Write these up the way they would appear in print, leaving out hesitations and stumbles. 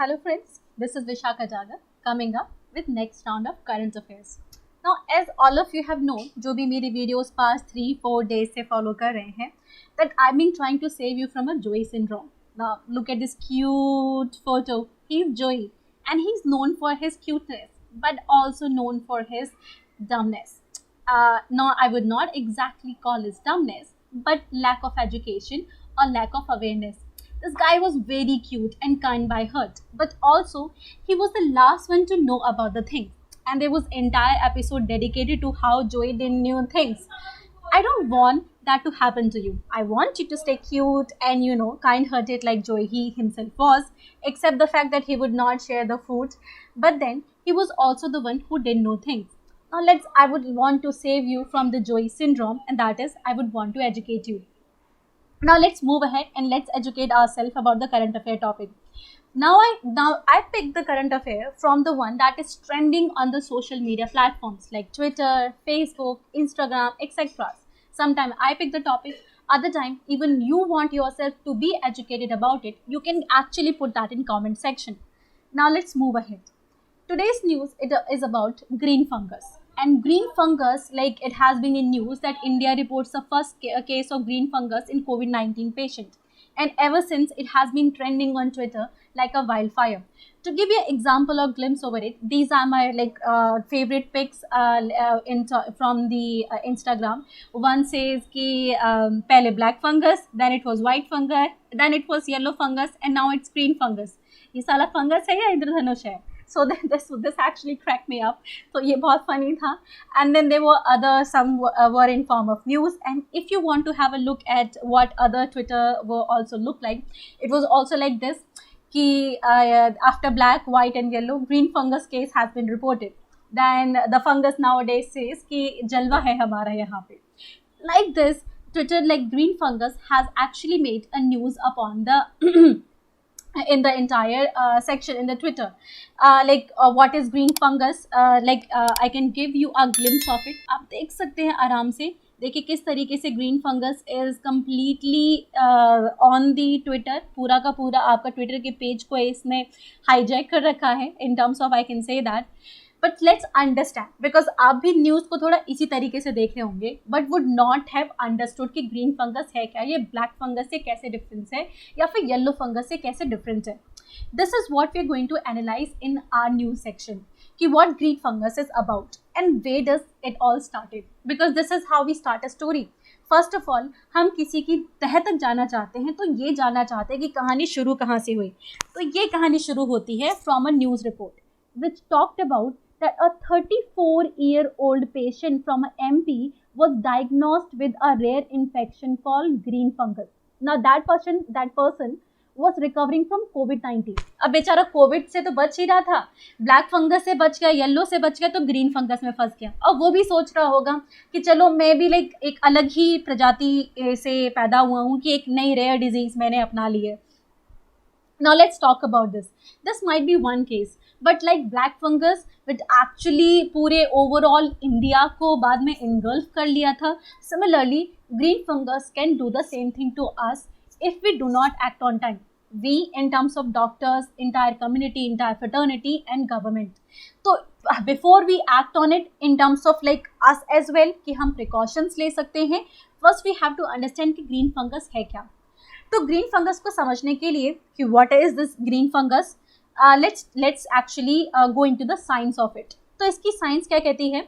Hello friends, this is Vishaka Jagar coming up with next round of current affairs. Now as all of you have known, जो भी मेरी videos past 3-4 days से follow कर रहे हैं, that I've been trying to save you from a Joey syndrome. Now look at this cute photo. He's Joey and he's known for his cuteness but also known for his dumbness. No, I would not exactly call his dumbness but lack of education or lack of awareness. This guy was very cute and kind by heart, but also he was the last one to know about the things. And there was entire episode dedicated to how Joey didn't know things. I don't want that to happen to you. I want you to stay cute and kind-hearted like Joey he himself was, except the fact that he would not share the food. But then he was also the one who didn't know things. Now I would want to save you from the Joey syndrome, and that is I would want to educate you. Now let's move ahead and let's educate ourselves about the current affair topic. Now I picked the current affair from the one that is trending on the social media platforms like Twitter, Facebook, Instagram, etc. Sometimes I pick the topic, other time even you want yourself to be educated about it, you can actually put that in comment section. Now let's move ahead. Today's news is about green fungus. And green fungus, like it has been in news that India reports the first case of green fungus in COVID-19 patient. And ever since, it has been trending on Twitter like a wildfire. To give you an example or glimpse over it, these are my favorite pics from the Instagram. One says कि पहले black fungus, then it was white fungus, then it was yellow fungus, and now it's green fungus. ये साला fungus है या इंद्रधनुष है? So this actually cracked me up. So ये बहुत funny था. And then there were some were in form of news. And if you want to have a look at what other Twitter were also look like, it was also like this. कि after black, white and yellow, green fungus case has been reported. Then the fungus nowadays says कि जलवा है हमारा यहाँ पे. Like this, Twitter like green fungus has actually made a news upon the in the entire section in the Twitter. What is green fungus? I can give you a glimpse of it. आप देख सकते हैं आराम से. देखिए किस तरीके से green fungus is completely on the Twitter. पूरा का पूरा आपका Twitter के पेज को इसने hijack कर रखा है. In terms of I can say that. But let's understand, because आप भी न्यूज़ को थोड़ा इसी तरीके से देख रहे होंगे, but would not have understood कि ग्रीन फंगस है क्या, ये ब्लैक फंगस से कैसे डिफरेंस है या फिर येलो फंगस से कैसे डिफरेंस है. This is what we are going to analyse in our news section कि what green fungus is about and where does it all started, because this is how we start a story. First of all हम किसी की तह तक जाना चाहते हैं तो ये जानना चाहते हैं कि कहानी शुरू कहाँ से हुई. तो ये कहानी शुरू होती है from a news report which talked about that a 34-year-old patient from a MP was diagnosed with a rare infection called green fungus. Now that person was recovering from COVID-19. अब बेचारा कोविड से तो बच ही रहा था, black fungus से बच गया, येलो से बच गया, तो ग्रीन फंगस में फंस गया. और वो भी सोच रहा होगा कि चलो मैं भी एक अलग ही प्रजाति से पैदा हुआ हूँ कि एक नई रेयर डिजीज मैंने अपना ली है. Now let's talk about this. This might be one case, but like black fungus, which actually पूरे overall India को बाद में engulf कर लिया था. Similarly, green fungus can do the same thing to us if we do not act on time. We, in terms of doctors, entire community, entire fraternity, and government. So before we act on it, in terms of like us as well, कि हम precautions ले सकते हैं. First, we have to understand कि green fungus है क्या. तो green fungus को समझने के लिए कि what is this green fungus, let's actually go into the science of it. तो इसकी साइंस क्या कहती है?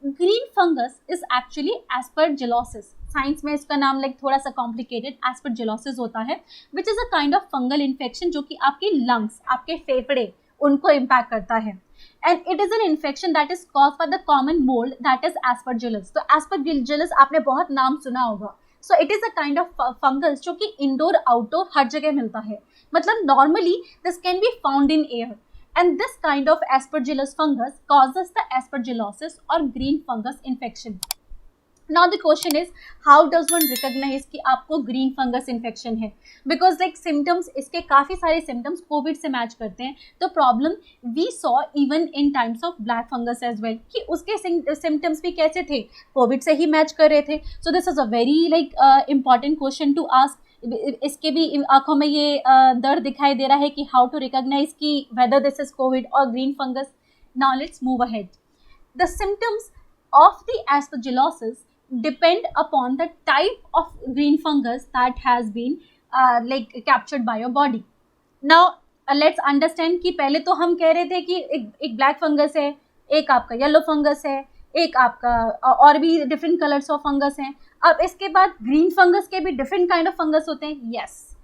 Green fungus is actually aspergillosis. Science में इसका नाम थोड़ा सा कॉम्प्लिकेटेड एस्परजिलोसिस होता है, which is a kind of fungal infection जो कि आपके लंग्स, आपके फेफड़े, उनको इम्पैक्ट करता है. And it is an infection that is caused by the common mould that is Aspergillus. तो एस्परजिलस आपने बहुत नाम सुना होगा. So it is a kind of fungus जो कि indoor outdoor हर जगह मिलता है. मतलब normally this can be found in air, and this kind of aspergillus fungus causes the aspergillosis or green fungus infection. Now the question is, how does one recognize कि आपको green fungus infection है? Because like symptoms, इसके काफ़ी सारे symptoms COVID से match करते हैं. तो problem we saw even in times of black fungus as well कि उसके symptoms भी कैसे थे? COVID से ही match कर रहे थे. So this is a very important question to ask इसके भी आंखों में ये दर्द दिखाई दे रहा है कि हाउ टू रिकॉग्नाइज कि वेदर दिस इज कोविड और green fungus. Now let's move ahead. The symptoms of the aspergillosis depend upon the type of green fungus that has been like captured by your body. Now let's understand कि पहले तो हम कह रहे थे कि एक ब्लैक फंगस है, एक आपका येलो फंगस है, एक आपका और भी डिफरेंट कलर्स ऑफ फंगस हैं. अब इसके बाद ग्रीन फंगस के भी डिफरेंट काइंड ऑफ फंगस होते हैं. यस,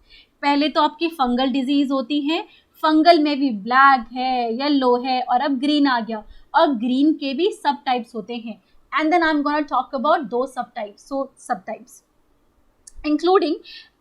पहले तो आपकी फंगल डिजीज होती है, फंगल में भी ब्लैक है, येलो है और अब ग्रीन आ गया. और ग्रीन के भी सब टाइप्स होते हैं. And then I am gonna talk about दो subtypes. So subtypes including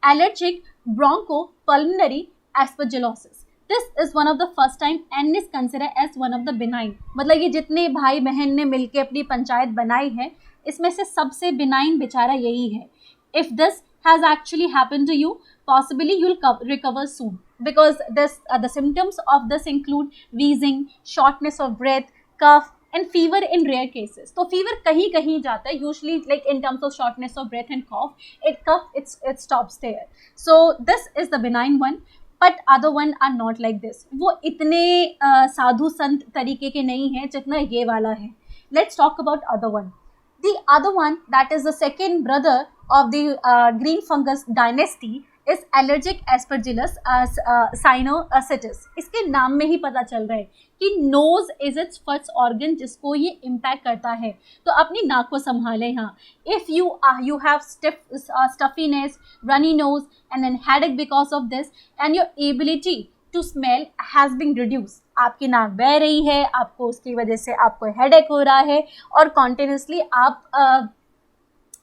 allergic bronchopulmonary aspergillosis. This is one of the first time and is consider as one of the benign. मतलब ये जितने भाई बहन ने मिलकर अपनी पंचायत बनाई है, इसमें से सबसे बिनाइन बेचारा यही है. If this has actually happened to you, possibly you'll recover soon, because the symptoms of this include wheezing, shortness of breath, cough and fever in rare cases. तो fever कहीं कहीं जाता है, usually like in terms of shortness of breath and cough, it stops there. So this is the benign one, but other one are not like this. वो इतने साधु संत तरीके के नहीं हैं जितना ये वाला है. Let's talk about other one. The other one, that is the second brother of the green fungus dynasty, is allergic aspergillus sinusitis. इसके नाम में ही पता चल रहा है कि nose is its first organ जिसको ये impact करता है. तो अपनी नाक को संभालें. हाँ, if you have stuffiness, runny nose and then headache because of this, and your ability to smell has been reduced. आपकी नाक बह रही है, आपको उसकी वजह से आपको हेडेक हो रहा है और कॉन्टिन्यूसली आप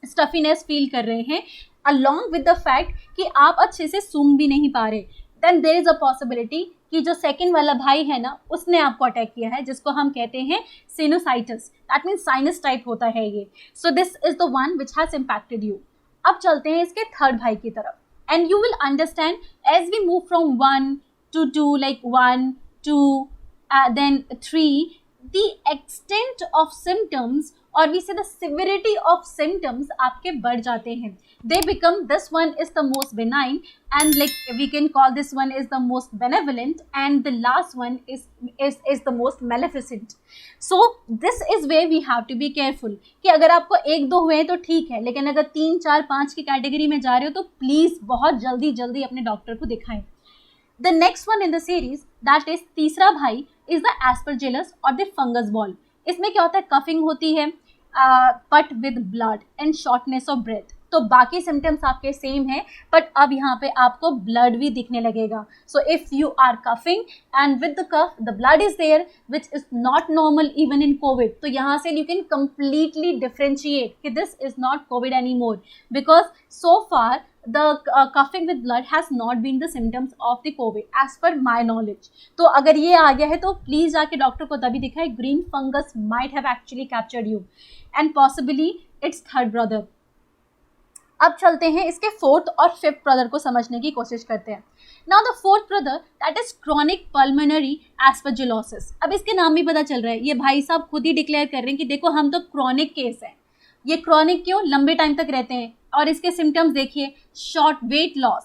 स्टफीनेस फील कर रहे हैं, अलॉन्ग विद द फैक्ट कि आप अच्छे से सूंघ भी नहीं पा रहे, then there is a possibility कि जो सेकंड वाला भाई है ना, उसने आपको अटैक किया है, जिसको हम कहते हैं sinusitis. That means sinus type होता है ये. So this is the one which has impacted you. अब चलते हैं इसके थर्ड भाई की तरफ, and you will understand as we move from 1 to 2, like 1, 2, then 3, the extent of symptoms or we say the severity of symptoms आपके बढ़ जाते हैं. They become, this one is the most benign and like we can call this one is the most benevolent and the last one is the most maleficent. So this is where we have to be careful कि अगर आपको 1-2 हुए तो ठीक है, लेकिन अगर 3, 4, 5 की कैटेगरी में जा रहे हो तो प्लीज़ बहुत जल्दी अपने डॉक्टर को दिखाएं. The next one in the series, that is तीसरा भाई, is the aspergillus or the fungus ball. इसमें क्या होता है, कफिंग होती है but with blood and shortness of breath. तो बाकी सिम्टम्स आपके सेम है, बट अब यहाँ पे आपको ब्लड भी दिखने लगेगा. So if you are coughing and with the cough the blood is there which is not normal even in COVID, तो यहाँ से यू कैन कंप्लीटली डिफ्रेंशिएट कि this is not COVID any more, because so far the coughing with blood has not been the symptoms of the COVID as per my knowledge. तो अगर ये आ गया है तो प्लीज़ जाके डॉक्टर को तभी दिखाए. Green fungus might have actually captured you and possibly its third brother. अब चलते हैं इसके फोर्थ और फिफ्थ ब्रदर को समझने की कोशिश करते हैं. Now the fourth brother, that is chronic pulmonary aspergillosis. अब इसके नाम भी पता चल रहा है, ये भाई साहब खुद ही डिक्लेयर कर रहे हैं कि देखो हम तो क्रॉनिक केस हैं. ये क्रॉनिक क्यों, लंबे टाइम तक रहते हैं. और इसके सिम्टम्स देखिए, short weight loss,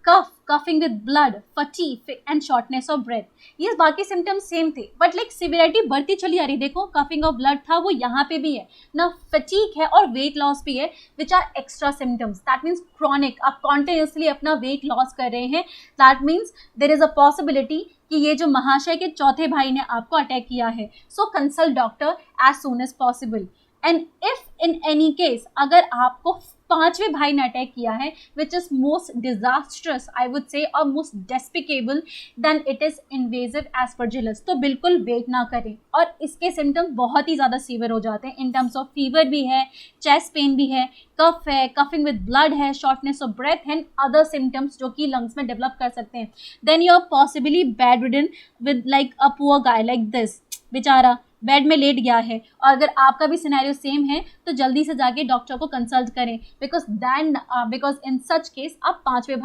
cough, coughing with blood, fatigue and shortness of breath. ये बाकी सिम्टम्स सेम थे बट लाइक सिवियरिटी बढ़ती चली आ रही. देखो कफिंग ऑफ ब्लड था, वो यहाँ पे भी है ना, फटीग है और वेट लॉस भी है, which are extra symptoms. That means chronic, आप कॉन्टिन्यूसली अपना वेट लॉस कर रहे हैं. That means there is a possibility कि ये जो महाशय के चौथे भाई ने आपको अटैक किया है. So consult doctor as soon as possible. And if in any case अगर आपको पांचवें भाई ने अटैक किया है, which is most disastrous I would say और most despicable, then it is invasive aspergillus. तो बिल्कुल वेट ना करें. और इसके सिम्टम्स बहुत ही ज़्यादा सीवियर हो जाते हैं इन टर्म्स ऑफ फीवर भी है, चेस्ट पेन भी है, कफ है, कफिंग विद ब्लड है, shortness of breath and other symptoms जो कि लंग्स में डेवलप कर सकते हैं. Then you are possibly bedridden with like a poor guy like this. बेचारा बेड में लेट गया है, और अगर आपका भी सिनेरियो सेम है तो जल्दी से जाके डॉक्टर को कंसल्ट करें, बिकॉज इन सच केस आप पांचवें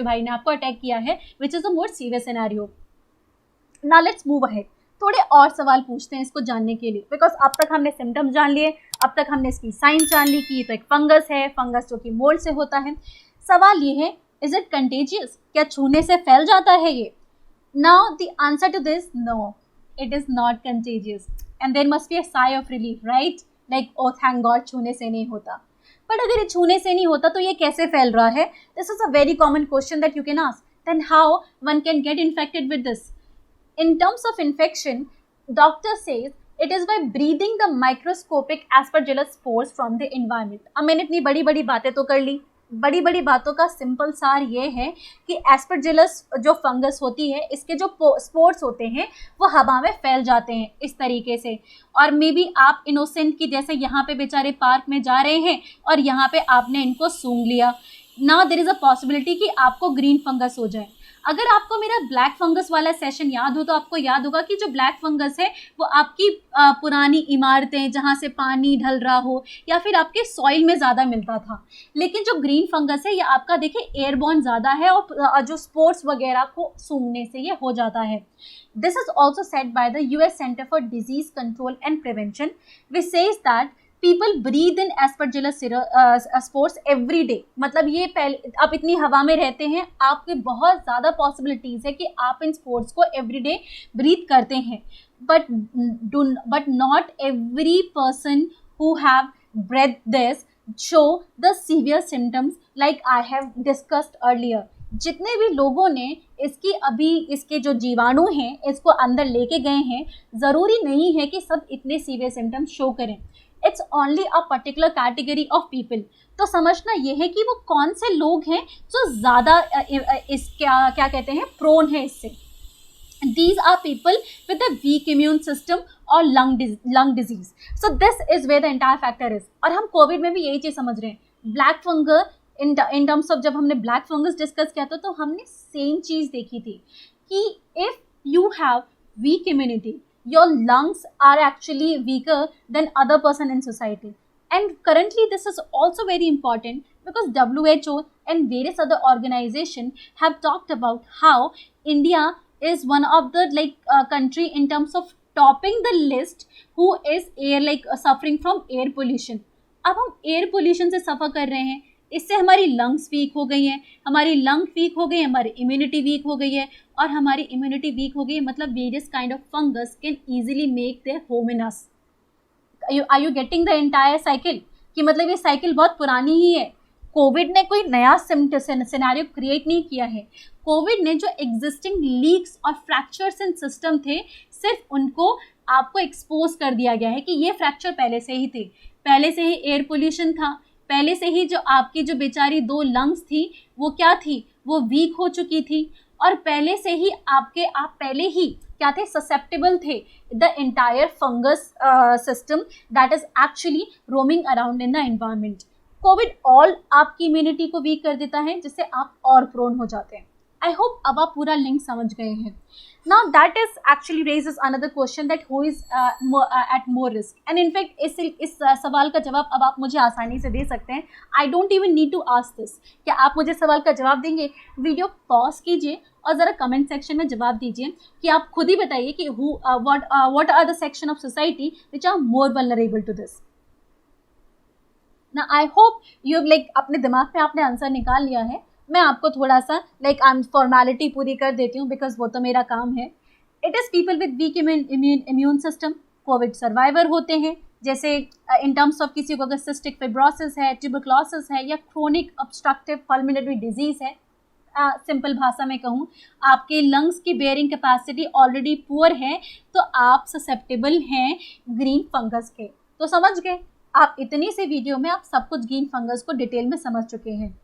भाई ने आपको अटैक किया है, which is a more serious scenario. Now let's move ahead. थोड़े और सवाल पूछते हैं इसको जानने के लिए, बिकॉज अब तक हमने सिम्टम्स जान लिए, अब तक हमने इसकी साइन जान ली कि ये तो एक फंगस है, फंगस जो कि मोल्ड से होता है. सवाल ये है, इज इट कंटेजियस? क्या छूने से फैल जाता है ये? Now the answer to this, no, it is not contagious, and there must be a sigh of relief, right? Like, oh thank God, छूने से नहीं होता. But अगर ये छूने से नहीं होता तो ये कैसे फैल रहा है? This is a very common question that you can ask. Then how one can get infected with this? In terms of infection, doctor says it is by breathing the microscopic aspergillus spores from the environment. अब मैंने इतनी बड़ी बड़ी बातें तो कर ली. बड़ी बड़ी बातों का सिंपल सार ये है कि एस्परजिलस जो फंगस होती है, इसके जो स्पोर्स होते हैं वो हवा में फैल जाते हैं इस तरीके से. और मे बी आप इनोसेंट की जैसे यहाँ पे बेचारे पार्क में जा रहे हैं और यहाँ पे आपने इनको सूंघ लिया. Now there is a possibility कि आपको ग्रीन फंगस हो जाए. अगर आपको मेरा ब्लैक फंगस वाला सेशन याद हो तो आपको याद होगा कि जो ब्लैक फंगस है वो आपकी पुरानी इमारतें जहाँ से पानी ढल रहा हो या फिर आपके सॉइल में ज़्यादा मिलता था. लेकिन जो ग्रीन फंगस है ये आपका देखिए एयरबॉर्न ज़्यादा है और जो स्पोर्ट्स वगैरह को सूंघने से ये हो जाता है. This is also said by the US Center for Disease Control and Prevention, which says that people breathe in Aspergillus spores every day. मतलब ये पहले आप इतनी हवा में रहते हैं, आपके बहुत ज़्यादा पॉसिबिलिटीज़ है कि आप इन स्पोर्ट्स को एवरी डे ब्रीथ करते हैं. But not every person who have breath this show the severe symptoms like I have discussed earlier. जितने भी लोगों ने इसके जो जीवाणु हैं इसको अंदर लेके गए हैं, ज़रूरी नहीं है कि सब इतने सीवियर सिम्टम्स शो करें. It's only a particular category of people. तो समझना ये है कि वो कौन से लोग हैं जो ज़्यादा इस क्या कहते हैं प्रोन है इससे. These are people with a weak immune system और lung disease. So this is where the entire factor is. और हम कोविड में भी यही चीज़ समझ रहे हैं. Black fungus in terms of जब हमने ब्लैक फंगस डिस्कस किया था तो हमने सेम चीज़ देखी थी कि if you have week immunity, your lungs are actually weaker than other person in society. And currently this is also very important because WHO and various other organizations have talked about how India is one of the country in terms of topping the list who is suffering from air pollution. अब हम air pollution से सफ़र कर रहे हैं, इससे हमारी lungs week हो गई हैं, हमारी लंग वीक हो गई है, हमारी इम्यूनिटी वीक हो गई है. और हमारी इम्यूनिटी वीक हो गई है मतलब various kind of fungus can easily make their home in us. Are you getting the entire cycle? कि मतलब ये साइकिल बहुत पुरानी ही है. कोविड ने कोई नया सिनेरियो क्रिएट नहीं किया है. कोविड ने जो एग्जिस्टिंग लीक्स और फ्रैक्चर्स इन सिस्टम थे, सिर्फ उनको आपको एक्सपोज कर दिया गया है कि ये फ्रैक्चर पहले से ही थे. पहले से ही एयर पोल्यूशन था, पहले से ही जो आपकी जो बेचारी 2 लंग्स थी वो क्या थी, वो वीक हो चुकी थी. और पहले से ही आप पहले ही क्या थे, ससेप्टेबल थे the entire fungus system that is actually roaming around in the environment. Covid all आपकी इम्यूनिटी को वीक कर देता है जिससे आप और प्रोन हो जाते हैं. आई होप अब आप पूरा लिंक समझ गए हैं. Now that is actually raises another question that who is at more risk. And in fact इस सवाल का जवाब अब आप मुझे आसानी से दे सकते हैं. I don't even need to ask this. क्या आप मुझे सवाल का जवाब देंगे? वीडियो पॉज कीजिए और ज़रा कमेंट सेक्शन में जवाब दीजिए कि आप खुद ही बताइए कि what are the section of society which are more vulnerable to this. Now I hope you अपने दिमाग में आपने आंसर निकाल लिया है. मैं आपको थोड़ा सा फॉर्मेलिटी पूरी कर देती हूँ बिकॉज वो तो मेरा काम है. It is people with weak immune system Covid survivor होते हैं. जैसे इन टर्म्स ऑफ किसी को अगर सिस्टिक फिब्रोसिस है, ट्यूबरक्लोसिस है या क्रोनिक ऑब्स्ट्रक्टिव पल्मोनरी डिजीज़ है, सिंपल भाषा में कहूँ आपके लंग्स की बेयरिंग कैपेसिटी ऑलरेडी पुअर है तो आप ससेप्टेबल हैं ग्रीन फंगस के. तो समझ गए आप, इतनी सी वीडियो में आप सब कुछ ग्रीन फंगस को डिटेल में समझ चुके हैं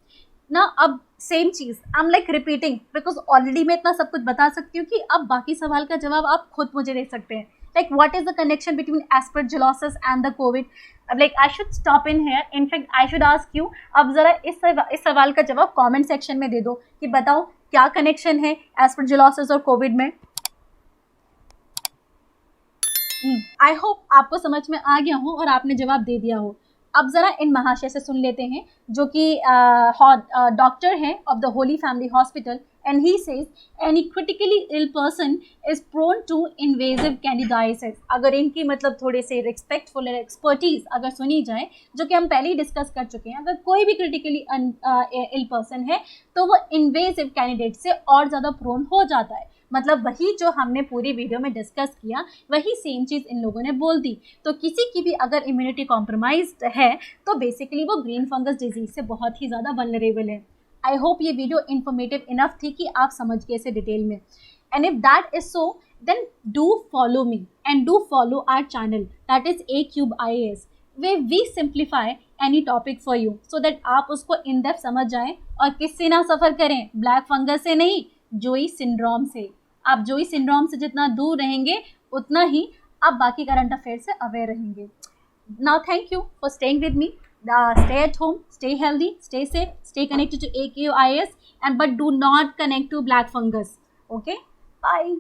ना. अब same cheese I am repeating because already मैं इतना सब कुछ बता सकती हूँ कि अब बाकी सवाल का जवाब आप खुद मुझे दे सकते हैं. What is the connection between aspergillosis and the COVID. I should stop in here. In fact I should ask you, अब ज़रा इस सवाल का जवाब कमेंट सेक्शन में दे दो कि बताओ क्या कनेक्शन है एस्परजिलोसिस और कोविड में. आई होप आपको समझ में आ गया हो और आपने जवाब दे दिया हो. अब ज़रा इन महाशय से सुन लेते हैं जो कि डॉक्टर हैं of the Holi family hospital and he says any critically ill person is prone to invasive candidiasis. अगर इनकी मतलब थोड़े से रिस्पेक्टफुल एक्सपर्टीज अगर सुनी जाए, जो कि हम पहले ही डिस्कस कर चुके हैं, अगर कोई भी क्रिटिकली इल पर्सन है तो वो इन्वेजिव कैंडिडेट से और ज़्यादा प्रोन हो जाता है। मतलब वही जो हमने पूरी वीडियो में डिस्कस किया वही सेम चीज़ इन लोगों ने बोल दी। तो किसी की भी अगर इम्यूनिटी कॉम्प्रोमाइज्ड है तो बेसिकली वो ग्रीन फंगस डिजीज से बहुत ही ज़्यादा वल्नरेबल है। आई होप ये वीडियो इन्फॉर्मेटिव इनफ थी कि आप समझ गए इसे डिटेल में। And if that is so then do follow me and do follow our channel that is A-Cube IAS, way we simplify any topic for you so that आप उसको in depth समझ जाएं और किससे ना सफ़र करें, ब्लैक फंगस से नहीं, जोई सिंड्रोम से। आप जोई सिंड्रोम से जितना दूर रहेंगे उतना ही आप बाकी करंट अफेयर से अवेयर रहेंगे। Now thank you for staying with me. Stay at home, stay healthy, stay safe, stay connected to A-Cube IAS, and but do not connect to black fungus. Okay, bye.